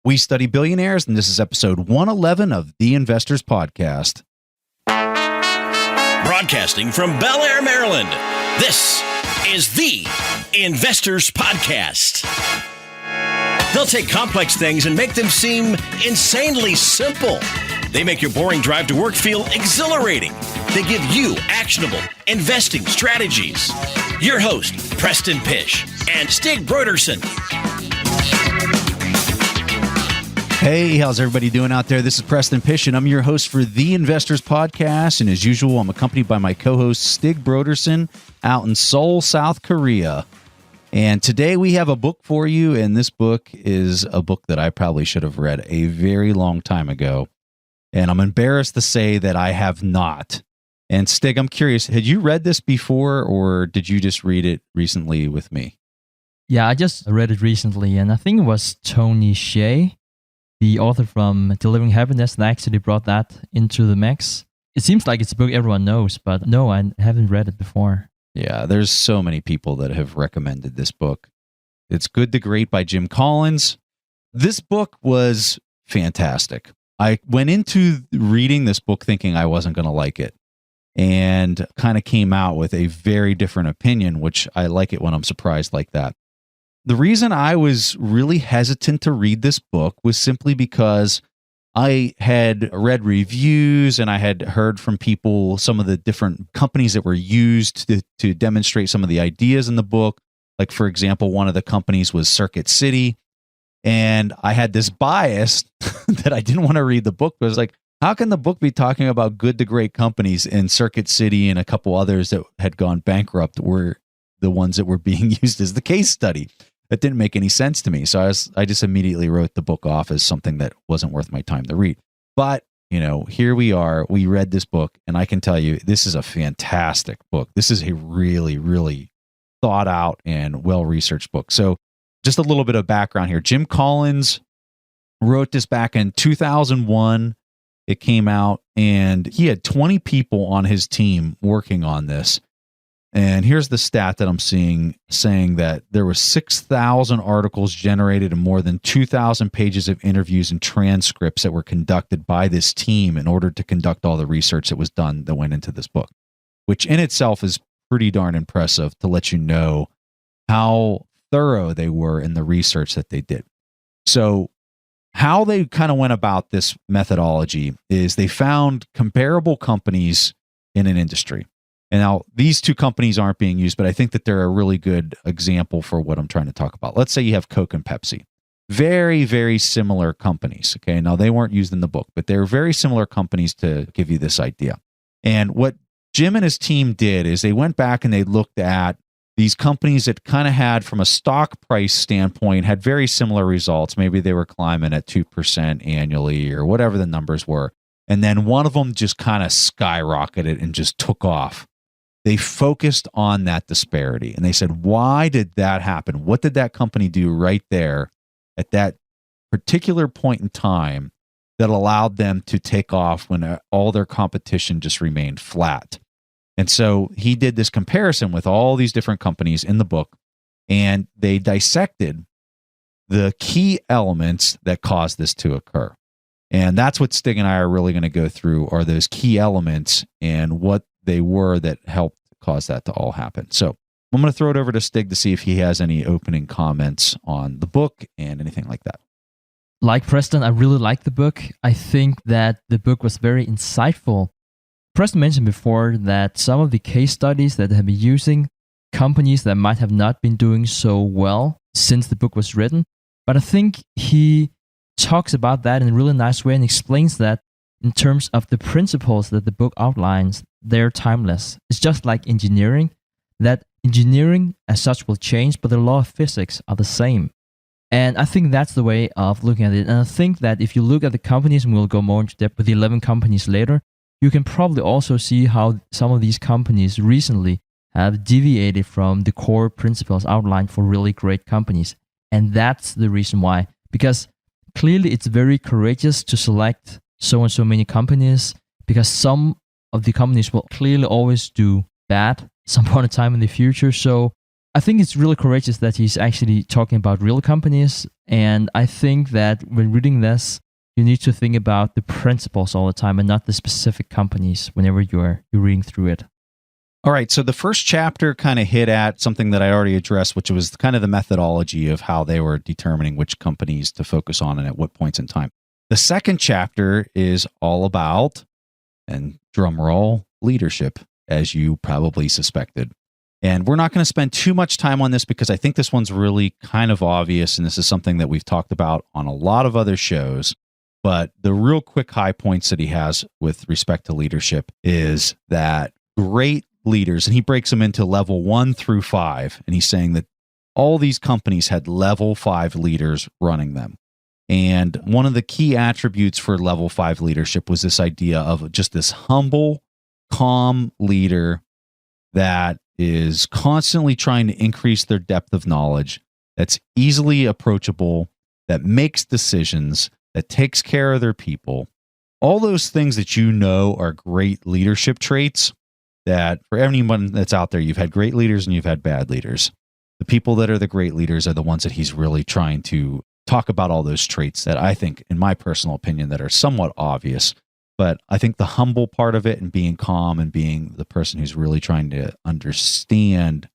We study billionaires, and this is episode 111 of The Investors Podcast. Broadcasting from Bel Air, Maryland, this is The Investors Podcast. They'll take complex things and make them seem insanely simple. They make your boring drive to work feel exhilarating. They give you actionable investing strategies. Your host, Preston Pish and Stig Broderson. Hey, how's everybody doing out there? This is Preston Pish, and I'm your host for The Investors Podcast. And as usual, I'm accompanied by my co-host, Stig Broderson, out in Seoul, South Korea. And today we have a book for you, and this book is a book that I probably should have read a very long time ago. And I'm embarrassed to say that I have not. And Stig, I'm curious, had you read this before, or did you just read it recently with me? Yeah, I just read it recently, and I think it was Tony Hsieh, the author from Delivering Happiness, that actually brought that into the mix. It seems like it's a book everyone knows, but no, I haven't read it before. Yeah, there's so many people that have recommended this book. It's Good to Great by Jim Collins. This book was fantastic. I went into reading this book thinking I wasn't going to like it, and kind of came out with a very different opinion, which I like it when I'm surprised like that. The reason I was really hesitant to read this book was simply because I had read reviews and I had heard from people some of the different companies that were used to demonstrate some of the ideas in the book. Like, for example, one of the companies was Circuit City. And I had this bias that I didn't want to read the book. But I was like, how can the book be talking about good to great companies, and Circuit City and a couple others that had gone bankrupt were the ones that were being used as the case study? That didn't make any sense to me. So I just immediately wrote the book off as something that wasn't worth my time to read. But, here we are. We read this book, and I can tell you, this is a fantastic book. This is a really, really thought out and well-researched book. So just a little bit of background here. Jim Collins wrote this back in 2001. It came out, and he had 20 people on his team working on this. And here's the stat that I'm seeing, saying that there were 6,000 articles generated and more than 2,000 pages of interviews and transcripts that were conducted by this team in order to conduct all the research that was done that went into this book, which in itself is pretty darn impressive to let you know how thorough they were in the research that they did. So how they kind of went about this methodology is they found comparable companies in an industry. And now these two companies aren't being used, but I think that they're a really good example for what I'm trying to talk about. Let's say you have Coke and Pepsi. Very, very similar companies. Okay. Now they weren't used in the book, but they're very similar companies to give you this idea. And what Jim and his team did is they went back and they looked at these companies that kind of had, from a stock price standpoint, had very similar results. Maybe they were climbing at 2% annually or whatever the numbers were. And then one of them just kind of skyrocketed and just took off. They focused on that disparity, and they said, why did that happen? What did that company do right there at that particular point in time that allowed them to take off when all their competition just remained flat? And so he did this comparison with all these different companies in the book, and they dissected the key elements that caused this to occur. And that's what Stig and I are really going to go through, are those key elements and what they were that helped cause that to all happen. So I'm going to throw it over to Stig to see if he has any opening comments on the book and anything like that. Like Preston, I really like the book. I think that the book was very insightful. Preston mentioned before that some of the case studies that they have been using, companies that might have not been doing so well since the book was written. But I think he talks about that in a really nice way and explains that in terms of the principles that the book outlines. They're timeless. It's just like engineering, that engineering as such will change, but the law of physics are the same. And I think that's the way of looking at it. And I think that if you look at the companies, and we'll go more into depth with the 11 companies later, you can probably also see how some of these companies recently have deviated from the core principles outlined for really great companies. And that's the reason why. Because clearly it's very courageous to select so and so many companies, because some of the companies will clearly always do bad some point in time in the future. So I think it's really courageous that he's actually talking about real companies And I think that when reading this, you need to think about the principles all the time and not the specific companies whenever you're reading through it. All right, so the first chapter kind of hit at something that I already addressed, which was kind of the methodology of how they were determining which companies to focus on and at what points in time. The second chapter is all about, and drum roll, leadership, as you probably suspected. And we're not going to spend too much time on this because I think this one's really kind of obvious, and this is something that we've talked about on a lot of other shows. But the real quick high points that he has with respect to leadership is that great leaders, and he breaks them into level 1 through 5, and he's saying that all these companies had level 5 leaders running them. And one of the key attributes for level 5 leadership was this idea of just this humble, calm leader that is constantly trying to increase their depth of knowledge, that's easily approachable, that makes decisions, that takes care of their people. All those things that you know are great leadership traits that for anyone that's out there, you've had great leaders and you've had bad leaders. The people that are the great leaders are the ones that he's really trying to talk about all those traits that I think, in my personal opinion, that are somewhat obvious. But I think the humble part of it and being calm and being the person who's really trying to understand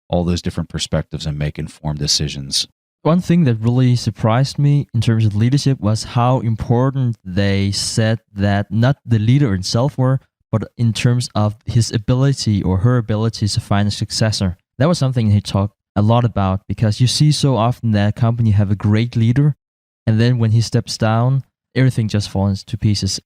all those different perspectives and make informed decisions. One thing that really surprised me in terms of leadership was how important they said that not the leader itself were, but in terms of his ability or her ability to find a successor. That was something he talked a lot about, because you see so often that a company have a great leader, and then when he steps down, everything just falls to pieces.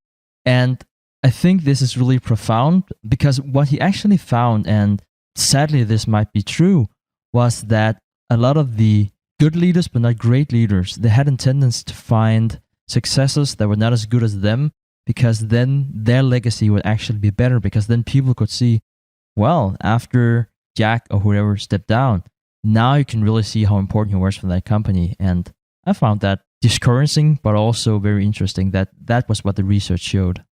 And I think this is really profound, because what he actually found, and sadly this might be true, was that a lot of the good leaders but not great leaders, they had a tendency to find successors that were not as good as them, because then their legacy would actually be better, because then people could see, well, after Jack or whoever stepped down, now you can really see how important he was for that company. And I found that discouraging, but also very interesting that that was what the research showed.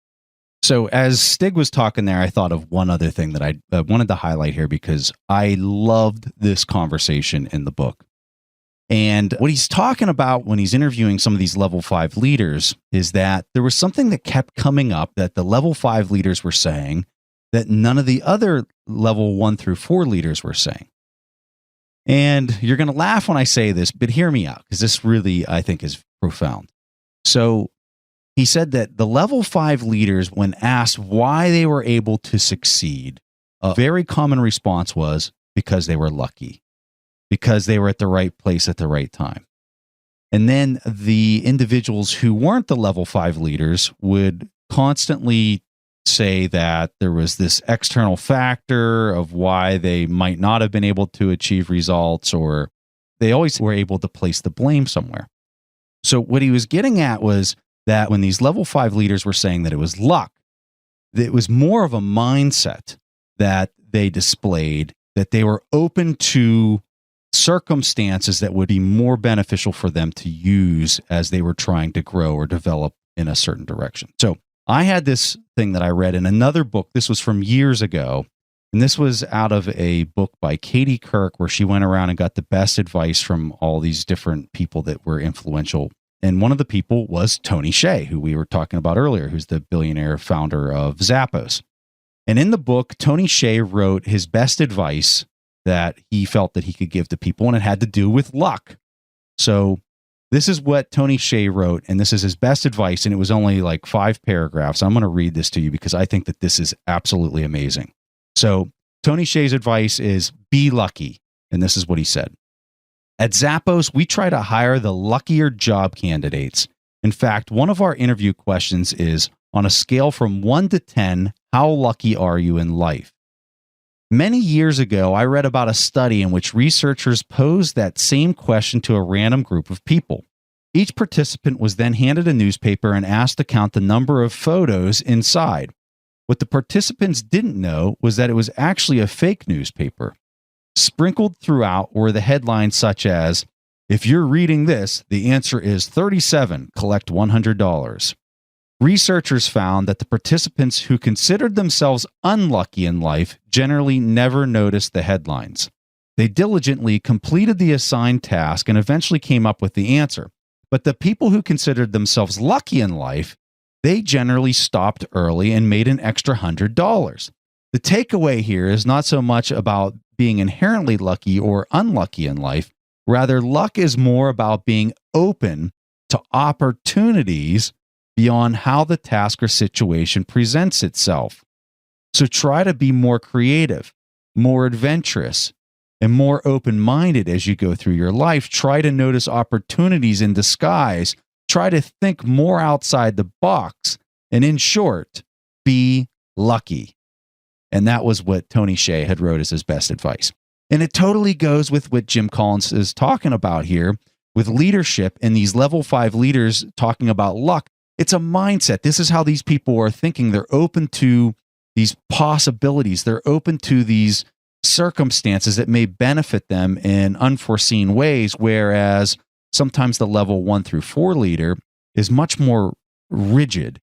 So as Stig was talking there, I thought of one other thing that I wanted to highlight here, because I loved this conversation in the book. And what he's talking about when he's interviewing some of these level 5 leaders is that there was something that kept coming up that the level 5 leaders were saying that none of the other level 1 through 4 leaders were saying. And you're going to laugh when I say this, but hear me out, because this really, I think, is profound. So he said that the level 5 leaders, when asked why they were able to succeed, a very common response was because they were lucky, because they were at the right place at the right time. And then the individuals who weren't the level 5 leaders would constantly say that there was this external factor of why they might not have been able to achieve results, or they always were able to place the blame somewhere. So what he was getting at was that when these level 5 leaders were saying that it was luck, it was more of a mindset that they displayed, that they were open to circumstances that would be more beneficial for them to use as they were trying to grow or develop in a certain direction. So I had this thing that I read in another book. This was from years ago. And this was out of a book by Katie Kirk, where she went around and got the best advice from all these different people that were influential. And one of the people was Tony Hsieh, who we were talking about earlier, who's the billionaire founder of Zappos. And in the book, Tony Hsieh wrote his best advice that he felt that he could give to people, and it had to do with luck. So this is what Tony Hsieh wrote, and this is his best advice, and it was only like 5 paragraphs. I'm going to read this to you because I think that this is absolutely amazing. So Tony Hsieh's advice is be lucky, and this is what he said. At Zappos, we try to hire the luckier job candidates. In fact, one of our interview questions is, on a scale from 1 to 10, how lucky are you in life? Many years ago, I read about a study in which researchers posed that same question to a random group of people. Each participant was then handed a newspaper and asked to count the number of photos inside. What the participants didn't know was that it was actually a fake newspaper. Sprinkled throughout were the headlines such as, "If you're reading this, the answer is 37, collect $100. Researchers found that the participants who considered themselves unlucky in life generally never noticed the headlines. They diligently completed the assigned task and eventually came up with the answer. But the people who considered themselves lucky in life, they generally stopped early and made an extra $100. The takeaway here is not so much about being inherently lucky or unlucky in life. Rather, luck is more about being open to opportunities beyond how the task or situation presents itself. So try to be more creative, more adventurous, and more open-minded as you go through your life. Try to notice opportunities in disguise. Try to think more outside the box. And in short, be lucky. And that was what Tony Hsieh had wrote as his best advice. And it totally goes with what Jim Collins is talking about here with leadership and these level 5 leaders talking about luck. It's a mindset. This is how these people are thinking. They're open to these possibilities. They're open to these circumstances that may benefit them in unforeseen ways, whereas sometimes the level 1 through 4 leader is much more rigid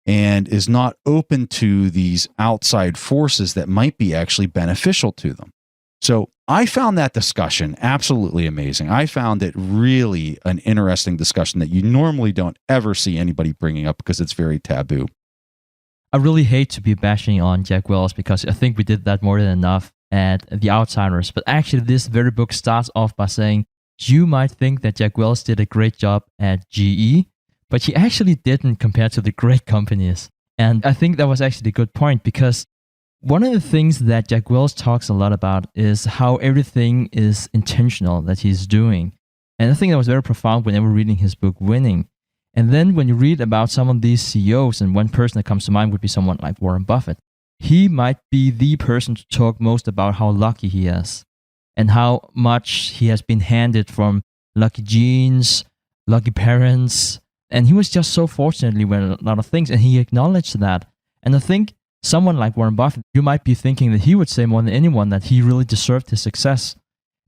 and is not open to these outside forces that might be actually beneficial to them. So I found that discussion absolutely amazing. I found it really an interesting discussion that you normally don't ever see anybody bringing up because it's very taboo. I really hate to be bashing on Jack Welch because I think we did that more than enough at The Outsiders. But actually, this very book starts off by saying, you might think that Jack Welch did a great job at GE, but he actually didn't compared to the great companies. And I think that was actually a good point because one of the things that Jack Welch talks a lot about is how everything is intentional that he's doing. And I think that was very profound whenever reading his book, Winning. And then when you read about some of these CEOs, and one person that comes to mind would be someone like Warren Buffett, he might be the person to talk most about how lucky he is and how much he has been handed from lucky genes, lucky parents. And he was just so fortunately with a lot of things, and he acknowledged that. And I think someone like Warren Buffett, you might be thinking that he would say more than anyone that he really deserved his success.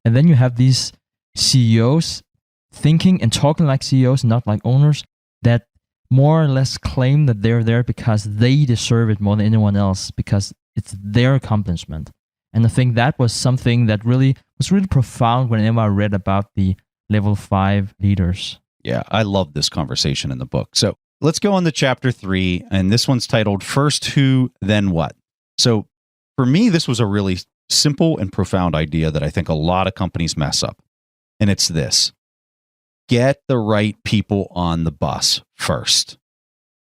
And then you have these CEOs thinking and talking like CEOs, not like owners, that more or less claim that they're there because they deserve it more than anyone else, because it's their accomplishment. And I think that was something that really was really profound whenever I read about the level 5 leaders. Yeah, I love this conversation in the book. So let's go on to chapter 3, and this one's titled First Who, Then What. So for me, this was a really simple and profound idea that I think a lot of companies mess up. And it's this: get the right people on the bus first.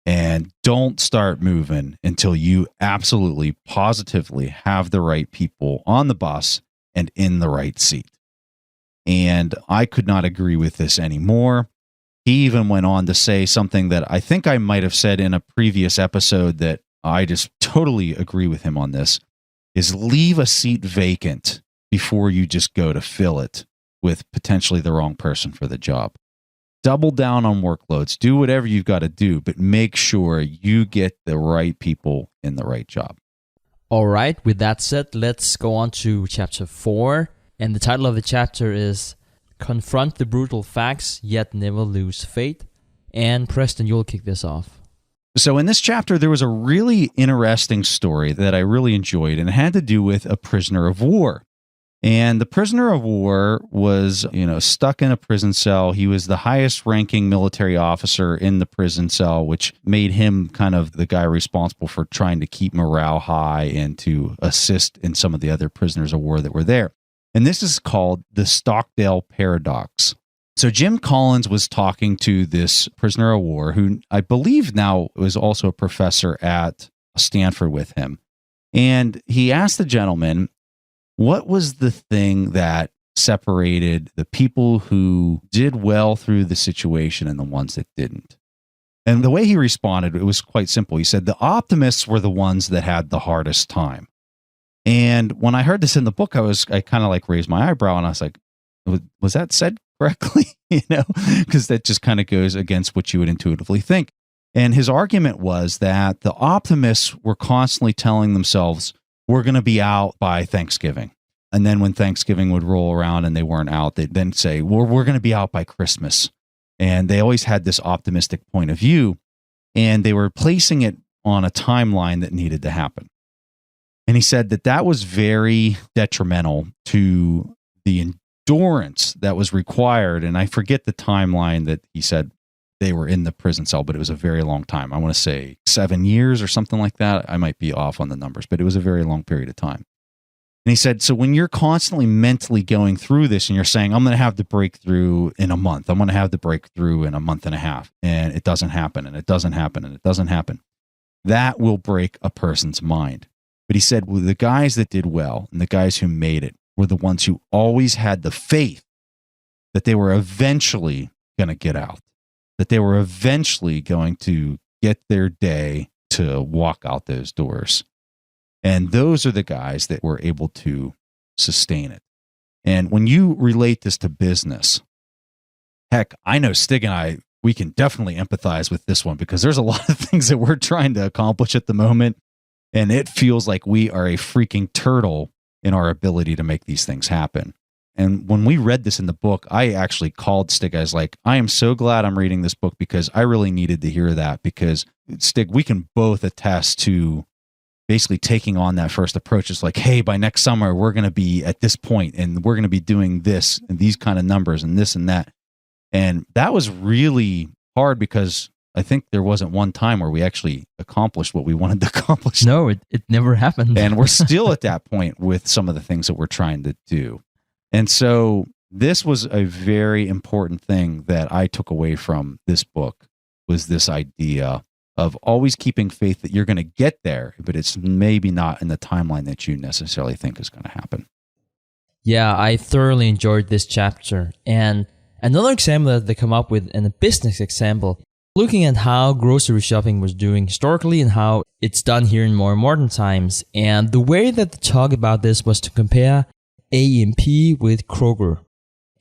And don't start moving until you absolutely, positively have the right people on the bus and in the right seat. And I could not agree with this anymore. He even went on to say something that I think I might have said in a previous episode that I just totally agree with him on this, is leave a seat vacant before you just go to fill it with potentially the wrong person for the job. Double down on workloads. Do whatever you've got to do, but make sure you get the right people in the right job. All right, with that said, let's go on to chapter 4. And the title of the chapter is Confront the Brutal Facts, Yet Never Lose Faith. And Preston, you'll kick this off. So in this chapter, there was a really interesting story that I really enjoyed, and it had to do with a prisoner of war. And the prisoner of war was, stuck in a prison cell. He was the highest ranking military officer in the prison cell, which made him kind of the guy responsible for trying to keep morale high and to assist in some of the other prisoners of war that were there. And this is called the Stockdale Paradox. So Jim Collins was talking to this prisoner of war, who I believe now was also a professor at Stanford with him. And he asked the gentleman, what was the thing that separated the people who did well through the situation and the ones that didn't? And the way he responded, it was quite simple. He said, the optimists were the ones that had the hardest time. And when I heard this in the book, I kind of like raised my eyebrow and I was like, was that said correctly? Because that just kind of goes against what you would intuitively think. And his argument was that the optimists were constantly telling themselves, we're going to be out by Thanksgiving. And then when Thanksgiving would roll around and they weren't out, they'd then say, well, we're going to be out by Christmas. And they always had this optimistic point of view, and they were placing it on a timeline that needed to happen. And he said that that was very detrimental to the endurance that was required. And I forget the timeline that he said they were in the prison cell, but it was a very long time. I want to say 7 years or something like that. I might be off on the numbers, but it was a very long period of time. And he said, so when you're constantly mentally going through this and you're saying, I'm going to have the breakthrough in a month, I'm going to have the breakthrough in a month and a half, and it doesn't happen, and it doesn't happen, and it doesn't happen, that will break a person's mind. But he said, well, the guys that did well and the guys who made it were the ones who always had the faith that they were eventually going to get out, that they were eventually going to get their day to walk out those doors. And those are the guys that were able to sustain it. And when you relate this to business, heck, I know Stig and I, we can definitely empathize with this one because there's a lot of things that we're trying to accomplish at the moment. And it feels like we are a freaking turtle in our ability to make these things happen. And when we read this in the book, I actually called Stig. I was like, I am so glad I'm reading this book because I really needed to hear that, because Stig, we can both attest to basically taking on that first approach. It's like, hey, by next summer, we're going to be at this point and we're going to be doing this and these kind of numbers and this and that. And that was really hard because I think there wasn't one time where we actually accomplished what we wanted to accomplish. No, it never happened. And we're still at that point with some of the things that we're trying to do. And so this was a very important thing that I took away from this book, was this idea of always keeping faith that you're going to get there, but it's maybe not in the timeline that you necessarily think is going to happen. Yeah, I thoroughly enjoyed this chapter. And another example that they come up with, and a business example, looking at how grocery shopping was doing historically and how it's done here in more modern times. And the way that they talk about this was to compare A&P with Kroger.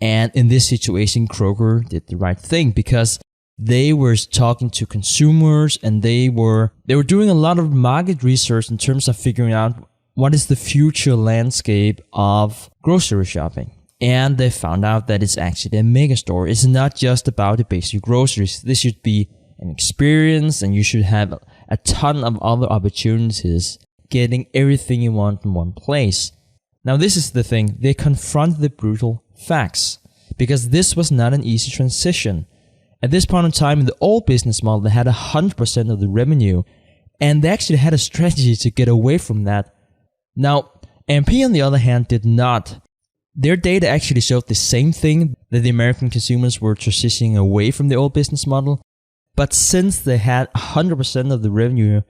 And in this situation, Kroger did the right thing because they were talking to consumers and they were doing a lot of market research in terms of figuring out what is the future landscape of grocery shopping. And they found out that it's actually a mega store. It's not just about the basic groceries. This should be an experience, and you should have a ton of other opportunities getting everything you want in one place. Now, this is the thing. They confront the brutal facts because this was not an easy transition. At this point in time, in the old business model, they had 100% of the revenue, and they actually had a strategy to get away from that. Now, MP, on the other hand, did not. Their data actually showed the same thing, that the American consumers were transitioning away from the old business model. But since they had 100% of the revenue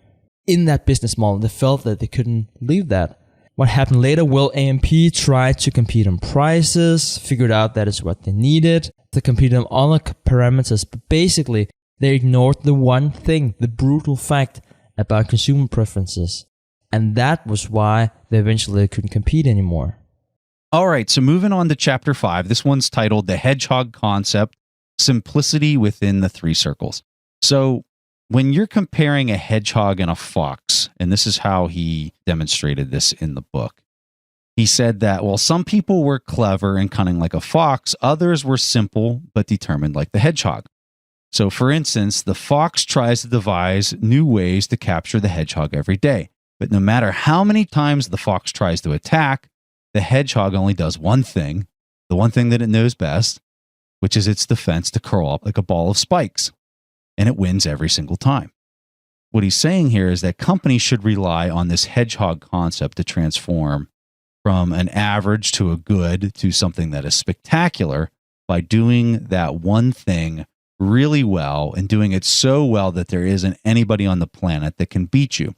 in that business model, they felt that they couldn't leave that. What happened later? Well, AMP tried to compete on prices, figured out that is what they needed, to compete on other parameters. But basically, they ignored the one thing, the brutal fact about consumer preferences. And that was why they eventually couldn't compete anymore. All right, so moving on to chapter 5. This one's titled The Hedgehog Concept, Simplicity Within the Three Circles. So when you're comparing a hedgehog and a fox, and this is how he demonstrated this in the book, he said that, well, some people were clever and cunning like a fox, others were simple but determined like the hedgehog. So for instance, the fox tries to devise new ways to capture the hedgehog every day. But no matter how many times the fox tries to attack, the hedgehog only does one thing, the one thing that it knows best, which is its defense to curl up like a ball of spikes. And it wins every single time. What he's saying here is that companies should rely on this hedgehog concept to transform from an average to a good to something that is spectacular by doing that one thing really well and doing it so well that there isn't anybody on the planet that can beat you.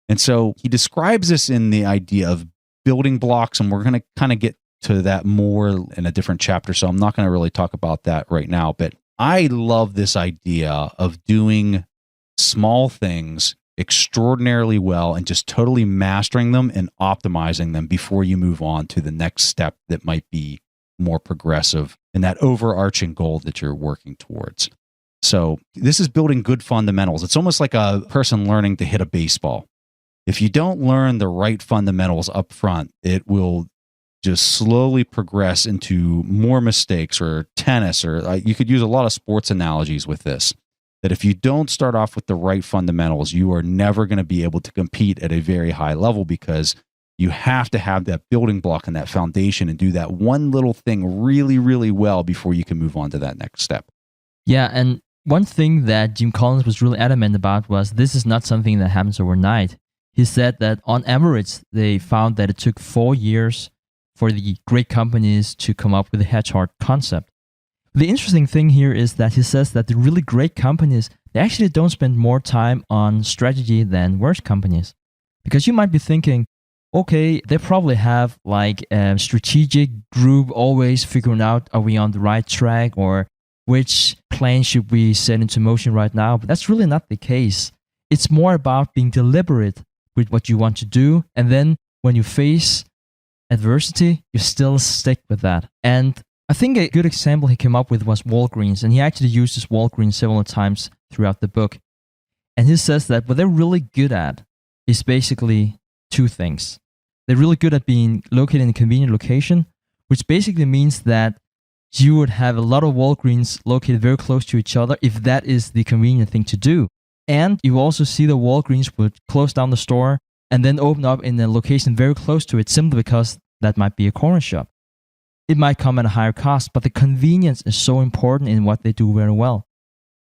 And so he describes this in the idea of building blocks, and we're going to kind of get to that more in a different chapter, so I'm not going to really talk about that right now. But I love this idea of doing small things extraordinarily well and just totally mastering them and optimizing them before you move on to the next step that might be more progressive and that overarching goal that you're working towards. So this is building good fundamentals. It's almost like a person learning to hit a baseball. If you don't learn the right fundamentals up front, it will just slowly progress into more mistakes, or tennis, or you could use a lot of sports analogies with this, that if you don't start off with the right fundamentals, you are never going to be able to compete at a very high level because You have to have that building block and that foundation and do that one little thing really, really well before you can move on to that next step. Yeah, and one thing that Jim Collins was really adamant about was this is not something that happens overnight. He said that on average, they found that it took 4 years for the great companies to come up with the hedgehog concept. The interesting thing here is that he says that the really great companies, they actually don't spend more time on strategy than worse companies. Because you might be thinking, okay, they probably have like a strategic group always figuring out, are we on the right track, or which plan should we set into motion right now? But that's really not the case. It's more about being deliberate with what you want to do. And then when you face adversity, you still stick with that. And I think a good example he came up with was Walgreens. And he actually uses Walgreens several times throughout the book. And he says that what they're really good at is basically two things. They're really good at being located in a convenient location, which basically means that you would have a lot of Walgreens located very close to each other if that is the convenient thing to do. And you also see the Walgreens would close down the store and then open up in a location very close to it simply because that might be a corner shop. It might come at a higher cost, but the convenience is so important in what they do very well.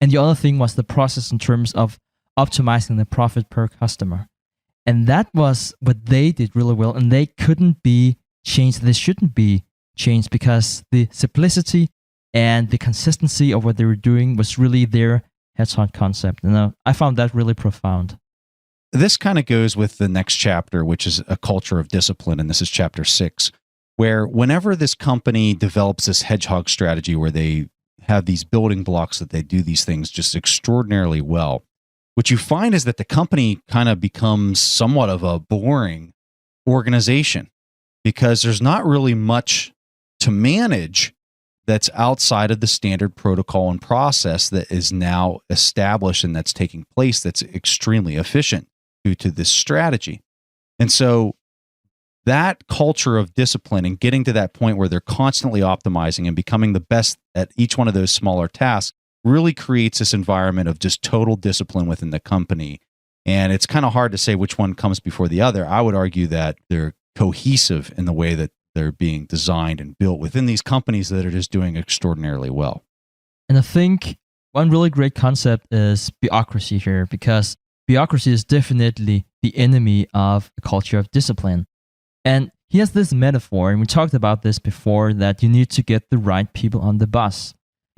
And the other thing was the process in terms of optimizing the profit per customer. And that was what they did really well, and they couldn't be changed. They shouldn't be changed because the simplicity and the consistency of what they were doing was really their hedgehog concept. And I found that really profound. This kind of goes with the next chapter, which is a culture of discipline, and this is chapter 6, where whenever this company develops this hedgehog strategy where they have these building blocks that they do these things just extraordinarily well, what you find is that the company kind of becomes somewhat of a boring organization because there's not really much to manage that's outside of the standard protocol and process that is now established and that's taking place that's extremely efficient due to this strategy. And so that culture of discipline and getting to that point where they're constantly optimizing and becoming the best at each one of those smaller tasks really creates this environment of just total discipline within the company. And it's kind of hard to say which one comes before the other. I would argue that they're cohesive in the way that they're being designed and built within these companies that are just doing extraordinarily well. And I think one really great concept is bureaucracy here, because bureaucracy is definitely the enemy of a culture of discipline. And he has this metaphor, and we talked about this before, that you need to get the right people on the bus.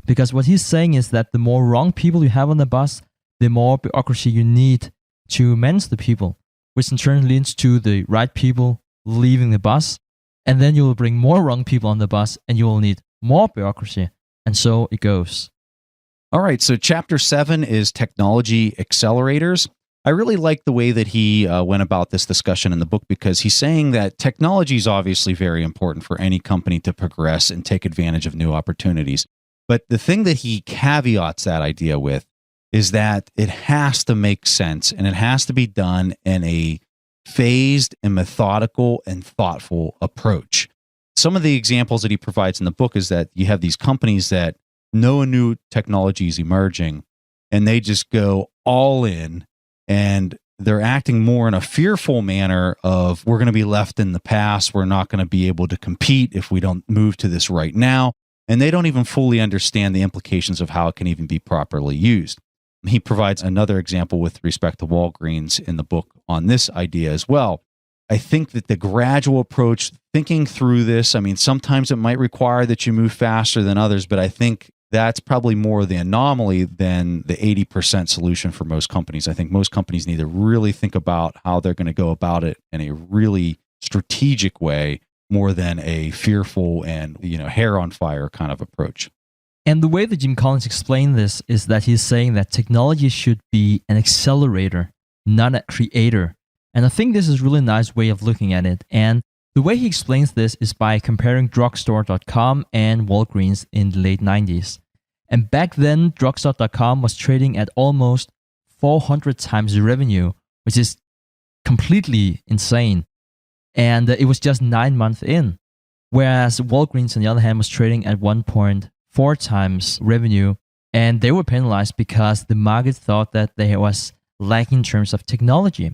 Because what he's saying is that the more wrong people you have on the bus, the more bureaucracy you need to manage the people, which in turn leads to the right people leaving the bus. And then you will bring more wrong people on the bus and you will need more bureaucracy. And so it goes. All right. So chapter 7 is technology accelerators. I really like the way that he went about this discussion in the book because he's saying that technology is obviously very important for any company to progress and take advantage of new opportunities. But the thing that he caveats that idea with is that it has to make sense and it has to be done in a phased and methodical and thoughtful approach. Some of the examples that he provides in the book is that you have these companies that know a new technology is emerging and they just go all in and they're acting more in a fearful manner of we're going to be left in the past. We're not going to be able to compete if we don't move to this right now. And they don't even fully understand the implications of how it can even be properly used. He provides another example with respect to Walgreens in the book on this idea as well. I think that the gradual approach, thinking through this, I mean, sometimes it might require that you move faster than others, but I think that's probably more the anomaly than the 80% solution for most companies. I think most companies need to really think about how they're going to go about it in a really strategic way more than a fearful and, hair on fire kind of approach. And the way that Jim Collins explained this is that he's saying that technology should be an accelerator, not a creator. And I think this is a really nice way of looking at it. And the way he explains this is by comparing drugstore.com and Walgreens in the late 90s. And back then, drugstore.com was trading at almost 400 times the revenue, which is completely insane. And it was just 9 months in. Whereas Walgreens, on the other hand, was trading at 1.4 times revenue. And they were penalized because the market thought that they was lacking in terms of technology.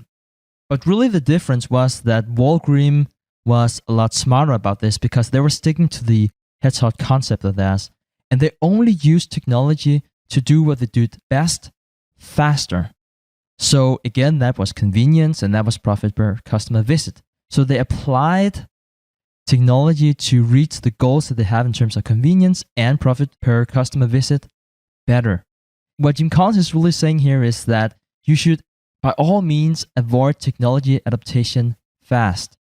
But really the difference was that Walgream was a lot smarter about this because they were sticking to the hedgehog concept of theirs. And they only used technology to do what they did best, faster. So again, that was convenience and that was profit per customer visit. So they applied technology to reach the goals that they have in terms of convenience and profit per customer visit better. What Jim Collins is really saying here is that you should, by all means, avoid technology adaptation fast.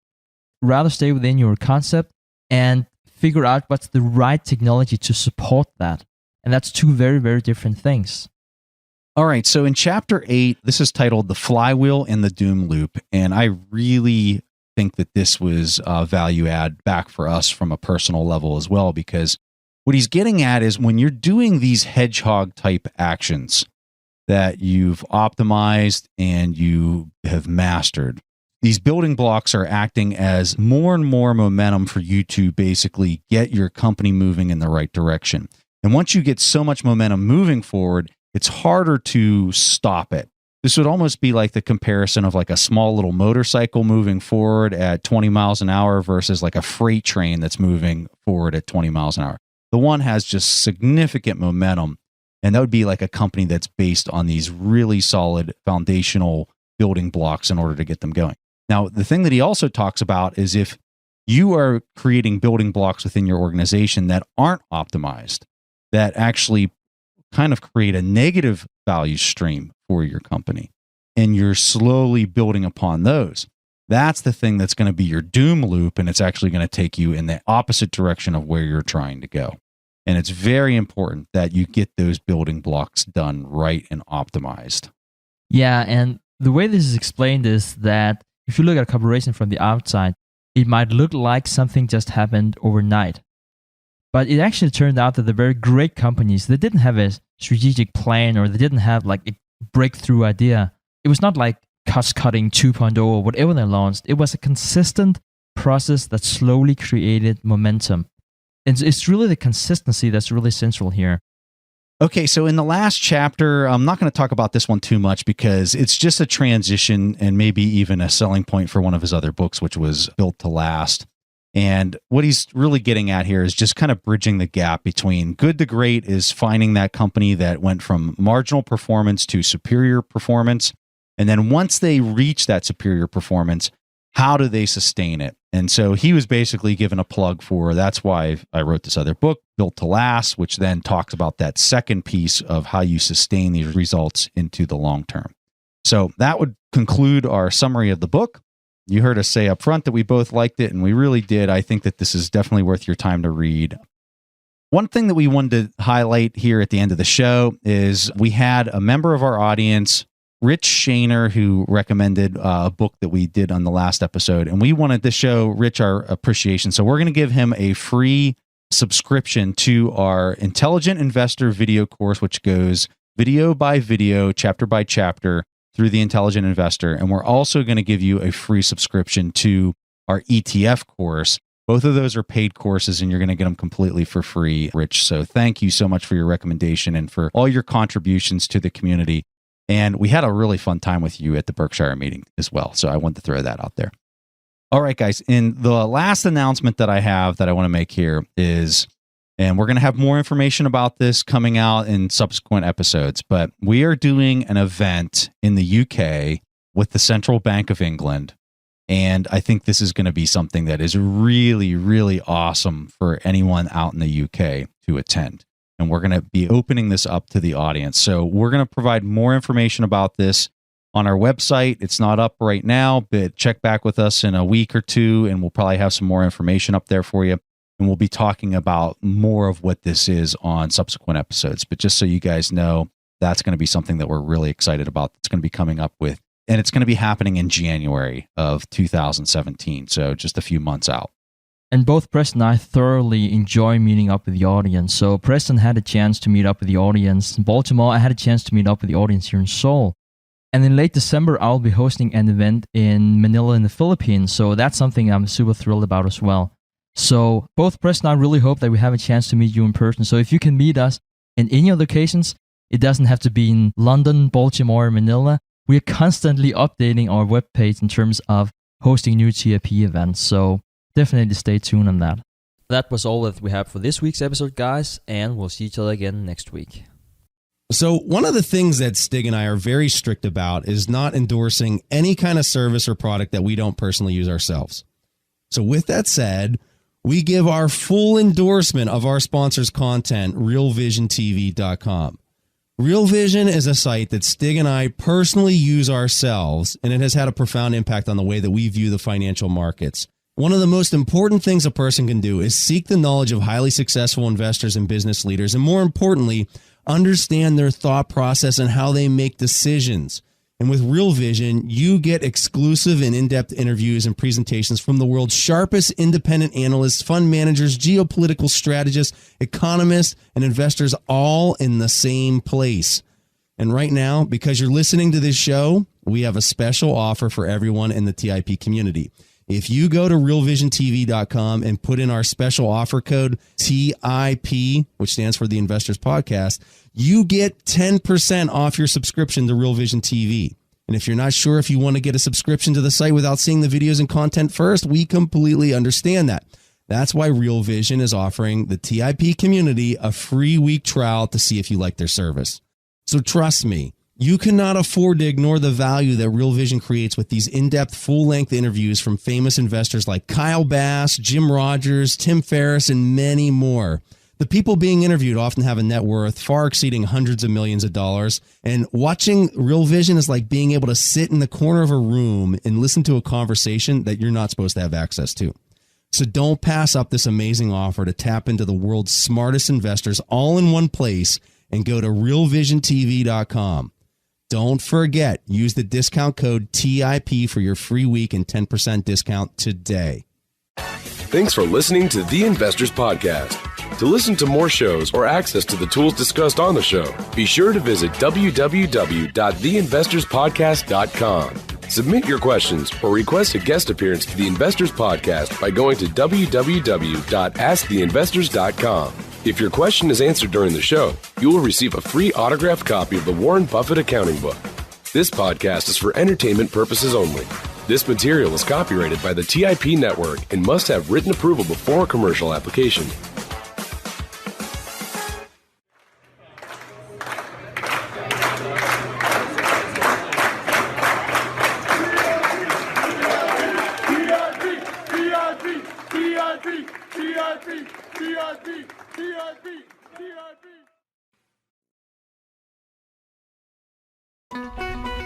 Rather stay within your concept and figure out what's the right technology to support that. And that's two very, very different things. All right. So in chapter 8, this is titled The Flywheel and the Doom Loop. And I really think that this was value add back for us from a personal level as well, because what he's getting at is when you're doing these hedgehog type actions that you've optimized and you have mastered, these building blocks are acting as more and more momentum for you to basically get your company moving in the right direction. And once you get so much momentum moving forward, it's harder to stop it. This would almost be like the comparison of like a small little motorcycle moving forward at 20 miles an hour versus like a freight train that's moving forward at 20 miles an hour. The one has just significant momentum, and that would be like a company that's based on these really solid foundational building blocks in order to get them going. Now, the thing that he also talks about is if you are creating building blocks within your organization that aren't optimized, that actually kind of create a negative value stream for your company, and you're slowly building upon those. That's the thing that's going to be your doom loop, and it's actually going to take you in the opposite direction of where you're trying to go. And it's very important that you get those building blocks done right and optimized. Yeah, and the way this is explained is that if you look at a corporation from the outside, it might look like something just happened overnight. But it actually turned out that the very great companies, they didn't have a strategic plan, or they didn't have like a breakthrough idea. It was not like cost-cutting 2.0 or whatever they launched. It was a consistent process that slowly created momentum. And it's really the consistency that's really central here. Okay, so in the last chapter, I'm not going to talk about this one too much because it's just a transition and maybe even a selling point for one of his other books, which was Built to Last. And what he's really getting at here is just kind of bridging the gap between good to great is finding that company that went from marginal performance to superior performance. And then once they reach that superior performance, how do they sustain it? And so he was basically given a plug for, that's why I wrote this other book, Built to Last, which then talks about that second piece of how you sustain these results into the long term. So that would conclude our summary of the book. You heard us say up front that we both liked it, and we really did. I think that this is definitely worth your time to read. One thing that we wanted to highlight here at the end of the show is we had a member of our audience, Rich Shaner, who recommended a book that we did on the last episode, and we wanted to show Rich our appreciation. So we're going to give him a free subscription to our Intelligent Investor video course, which goes video by video, chapter by chapter, through the Intelligent Investor. And we're also going to give you a free subscription to our ETF course. Both of those are paid courses, and you're going to get them completely for free, Rich. So thank you so much for your recommendation and for all your contributions to the community. And we had a really fun time with you at the Berkshire meeting as well. So I wanted to throw that out there. All right, guys. And the last announcement that I have that I want to make here is, and we're going to have more information about this coming out in subsequent episodes, but we are doing an event in the UK with the Central Bank of England. And I think this is going to be something that is really, really awesome for anyone out in the UK to attend. And we're going to be opening this up to the audience. So we're going to provide more information about this on our website. It's not up right now, but check back with us in a week or two, and we'll probably have some more information up there for you. And we'll be talking about more of what this is on subsequent episodes. But just so you guys know, that's going to be something that we're really excited about. It's going to be coming up with, and it's going to be happening in January of 2017. So just a few months out. And both Preston and I thoroughly enjoy meeting up with the audience. So Preston had a chance to meet up with the audience in Baltimore. I had a chance to meet up with the audience here in Seoul. And in late December, I'll be hosting an event in Manila in the Philippines. So that's something I'm super thrilled about as well. So both Preston and I really hope that we have a chance to meet you in person. So if you can meet us in any of the locations, it doesn't have to be in London, Baltimore, or Manila. we are constantly updating our webpage in terms of hosting new TIP events. So definitely stay tuned on that. That was all that we have for this week's episode, guys, and we'll see each other again next week. So one of the things that Stig and I are very strict about is not endorsing any kind of service or product that we don't personally use ourselves. So with that said, we give our full endorsement of our sponsor's content, realvisiontv.com. Real Vision is a site that Stig and I personally use ourselves, and it has had a profound impact on the way that we view the financial markets. One of the most important things a person can do is seek the knowledge of highly successful investors and business leaders, and more importantly, understand their thought process and how they make decisions. And with Real Vision, you get exclusive and in-depth interviews and presentations from the world's sharpest independent analysts, fund managers, geopolitical strategists, economists, and investors all in the same place. And right now, because you're listening to this show, we have a special offer for everyone in the TIP community. If you go to realvisiontv.com and put in our special offer code TIP, which stands for the Investors Podcast, you get 10% off your subscription to Real Vision TV. And if you're not sure if you want to get a subscription to the site without seeing the videos and content first, we completely understand that. That's why Real Vision is offering the TIP community a free week trial to see if you like their service. So trust me, you cannot afford to ignore the value that Real Vision creates with these in-depth, full-length interviews from famous investors like Kyle Bass, Jim Rogers, Tim Ferriss, and many more. The people being interviewed often have a net worth far exceeding hundreds of millions of dollars, and watching Real Vision is like being able to sit in the corner of a room and listen to a conversation that you're not supposed to have access to. So don't pass up this amazing offer to tap into the world's smartest investors all in one place, and go to realvisiontv.com. Don't forget, use the discount code TIP for your free week and 10% discount today. Thanks for listening to The Investors Podcast. To listen to more shows or access to the tools discussed on the show, be sure to visit www.theinvestorspodcast.com. Submit your questions or request a guest appearance to The Investors Podcast by going to www.asktheinvestors.com. If your question is answered during the show, you will receive a free autographed copy of the Warren Buffett Accounting Book. This podcast is for entertainment purposes only. This material is copyrighted by the TIP Network and must have written approval before commercial application. TIP.